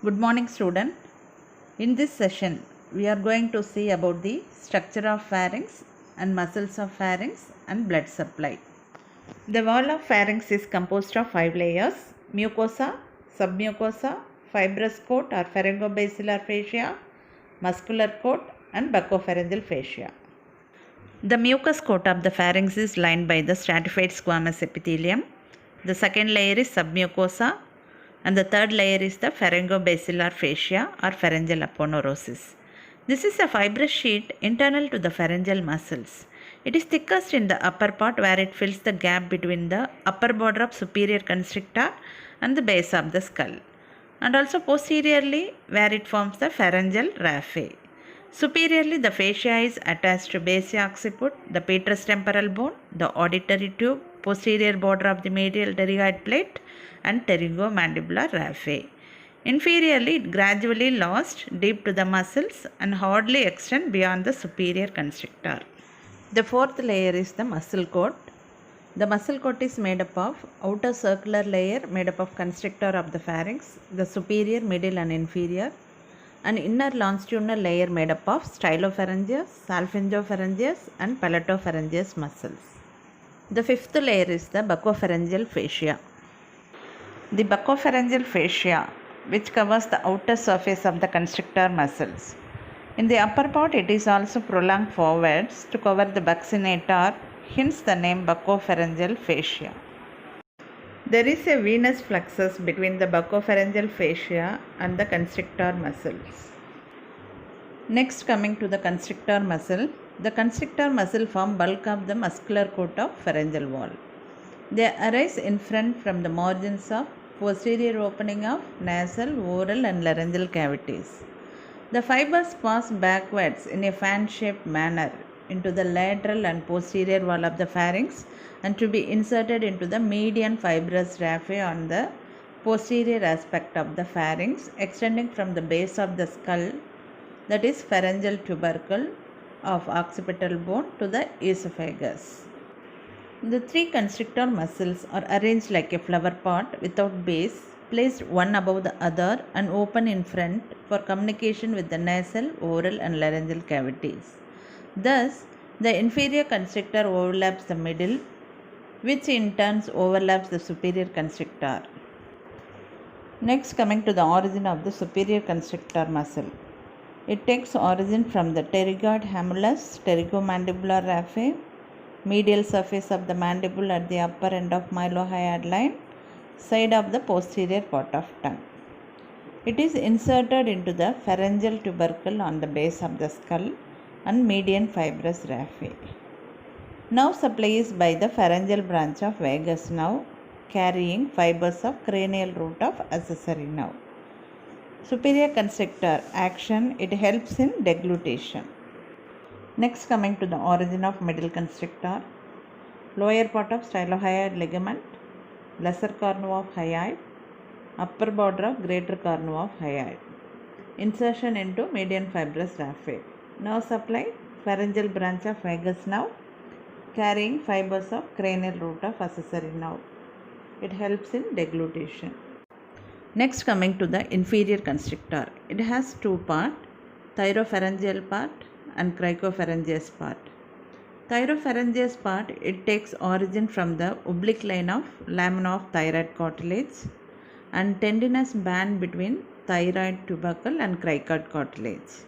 Good morning, student. In this session, we are going to see about the structure of pharynx and muscles of pharynx and blood supply. The wall of pharynx is composed of 5 layers: mucosa, submucosa, fibrous coat or pharyngobasilar fascia, muscular coat, and buccopharyngeal fascia. The mucous coat of the pharynx is lined by the stratified squamous epithelium. The second layer is submucosa, and the third layer is the pharyngobasilar fascia or pharyngeal aponeurosis. This is a fibrous sheet internal to the pharyngeal muscles. It is thickest in the upper part where it fills the gap between the upper border of superior constrictor and the base of the skull, and also posteriorly where it forms the pharyngeal raphe. Superiorly, the fascia is attached to base occiput, the petrous temporal bone, the auditory tube, posterior border of the medial pterygoid plate, and pterygomandibular raphe. Inferiorly, it gradually lost deep to the muscles and hardly extend beyond the superior constrictor. The fourth layer is the muscle coat. The muscle coat is made up of outer circular layer made up of constrictor of the pharynx, the superior, middle, and inferior, an inner longitudinal layer made up of stylopharyngeus, salpingopharyngeus, and palatopharyngeus muscles. The fifth layer is the buccopharyngeal fascia. The buccopharyngeal fascia, which covers the outer surface of the constrictor muscles. In the upper part, it is also prolonged forwards to cover the buccinator, hence the name buccopharyngeal fascia. There is a venous flexus between the buccopharyngeal fascia and the constrictor muscles. Next, coming to the constrictor muscle. The constrictor muscle form bulk of the muscular coat of pharyngeal wall. They arise in front from the margins of posterior opening of nasal, oral, and laryngeal cavities. The fibers pass backwards in a fan-shaped manner into the lateral and posterior wall of the pharynx and to be inserted into the median fibrous raphe on the posterior aspect of the pharynx, extending from the base of the skull, that is pharyngeal tubercle of occipital bone, to the esophagus. The three constrictor muscles are arranged like a flower pot without base, placed one above the other and open in front for communication with the nasal, oral, and laryngeal cavities. Thus, the inferior constrictor overlaps the middle, which in turn overlaps the superior constrictor. Next, coming to the origin of the superior constrictor muscle. It takes origin from the pterygoid hamulus, pterygomandibular raphe, medial surface of the mandible at the upper end of mylohyoid line, side of the posterior part of tongue. It is inserted into the pharyngeal tubercle on the base of the skull and median fibrous raphe. Nerve supply is by the pharyngeal branch of vagus nerve, carrying fibers of cranial root of accessory nerve. Superior constrictor action, it helps in deglutition. Next, coming to the origin of middle constrictor. Lower part of stylohyoid ligament, lesser cornu of hyoid, upper border of greater cornu of hyoid. Insertion into median fibrous raphe. Nerve supply, pharyngeal branch of vagus nerve, carrying fibers of cranial root of accessory nerve. It helps in deglutition. Next, coming to the inferior constrictor. It has two parts, thyropharyngeal part and cricopharyngeus part. Thyropharyngeus part, it takes origin from the oblique line of lamina of thyroid cartilage and tendinous band between thyroid tubercle and cricoid cartilage.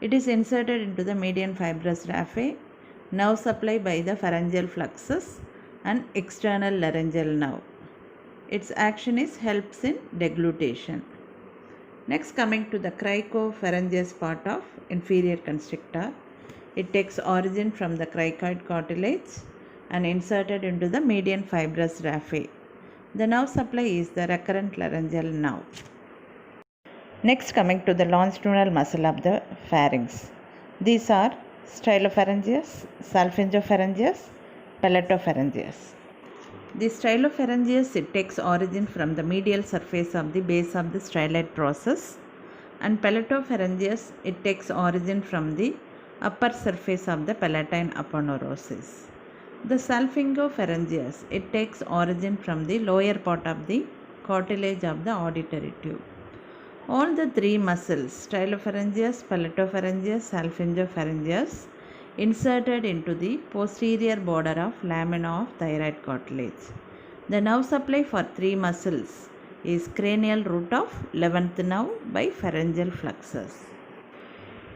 It is inserted into the median fibrous raphe, nerve supply by the pharyngeal flexus and external laryngeal nerve. Its action is helps in deglutition. Next, coming to the cricopharyngeus part of inferior constrictor. It takes origin from the cricoid cartilage and inserted into the median fibrous raphe. The nerve supply is the recurrent laryngeal nerve. Next, coming to the longitudinal muscle of the pharynx. These are stylopharyngeus, salpingopharyngeus, palatopharyngeus. The stylopharyngeus, it takes origin from the medial surface of the base of the styloid process, and palatopharyngeus, it takes origin from the upper surface of the palatine aponeurosis. The salpingopharyngeus, it takes origin from the lower part of the cartilage of the auditory tube. All the three muscles, stylopharyngeus, palatopharyngeus, salpingopharyngeus, inserted into the posterior border of lamina of thyroid cartilage. The nerve supply for three muscles is cranial root of 11th nerve by pharyngeal flexus.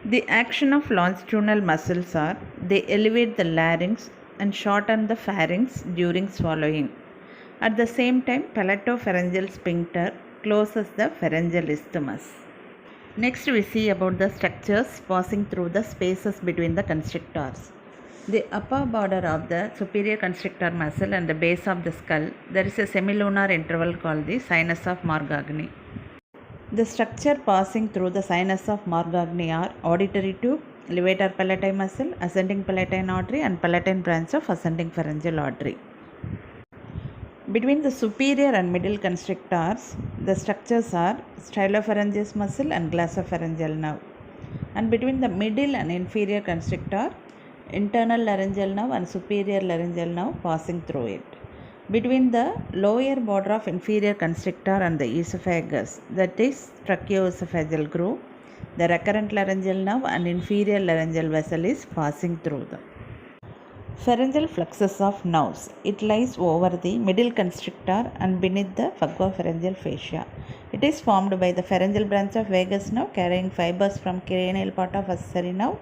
The action of longitudinal muscles are they elevate the larynx and shorten the pharynx during swallowing. At the same time, palatopharyngeal sphincter closes the pharyngeal isthmus. Next, we see about the structures passing through the spaces between the constrictors. The upper border of the superior constrictor muscle and the base of the skull, there is a semilunar interval called the sinus of Morgagni. The structure passing through the sinus of Morgagni are auditory tube, levator palatine muscle, ascending palatine artery and palatine branch of ascending pharyngeal artery. Between the superior and middle constrictors, the structures are stylopharyngeus muscle and glossopharyngeal nerve. And between the middle and inferior constrictor, internal laryngeal nerve and superior laryngeal nerve passing through it. Between the lower border of inferior constrictor and the esophagus, that is tracheoesophageal groove, the recurrent laryngeal nerve and inferior laryngeal vessel is passing through them. Pharyngeal flexus of nerves. It lies over the middle constrictor and beneath the phagopharyngeal fascia. It is formed by the pharyngeal branch of vagus nerve carrying fibers from cranial part of accessory nerve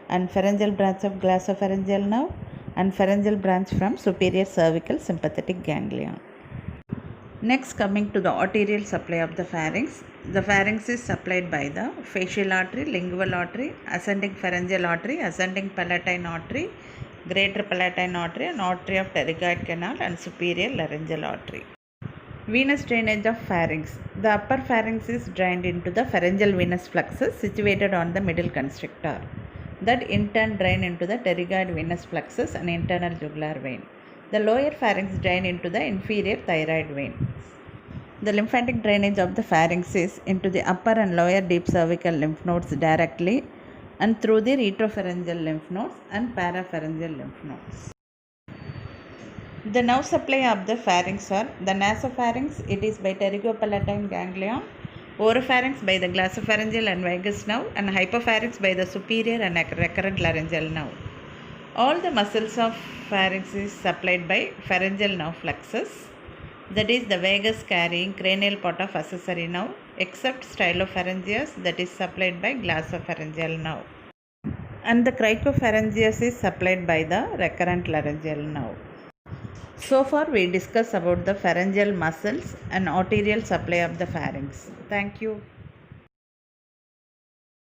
and pharyngeal branch of glossopharyngeal nerve and pharyngeal branch from superior cervical sympathetic ganglion. Next, coming to the arterial supply of the pharynx. The pharynx is supplied by the facial artery, lingual artery, ascending pharyngeal artery, ascending palatine artery, greater palatine artery and artery of pterygoid canal and superior laryngeal artery. Venous drainage of pharynx. The upper pharynx is drained into the pharyngeal venous fluxus situated on the middle constrictor. That in turn drain into the pterygoid venous fluxus and internal jugular vein. The lower pharynx drain into the inferior thyroid vein. The lymphatic drainage of the pharynx is into the upper and lower deep cervical lymph nodes directly and through the retropharyngeal lymph nodes and parapharyngeal lymph nodes. The nerve supply of the pharynx are the nasopharynx, it is by pterygopalatine ganglion, oropharynx by the glossopharyngeal and vagus nerve, and hypopharynx by the superior and recurrent laryngeal nerve. All the muscles of pharynx is supplied by pharyngeal nerve flexus, that is the vagus carrying cranial part of accessory nerve, except stylopharyngeus that is supplied by glossopharyngeal nerve. And the cricopharyngeus is supplied by the recurrent laryngeal nerve. So far we discussed about the pharyngeal muscles and arterial supply of the pharynx. Thank you.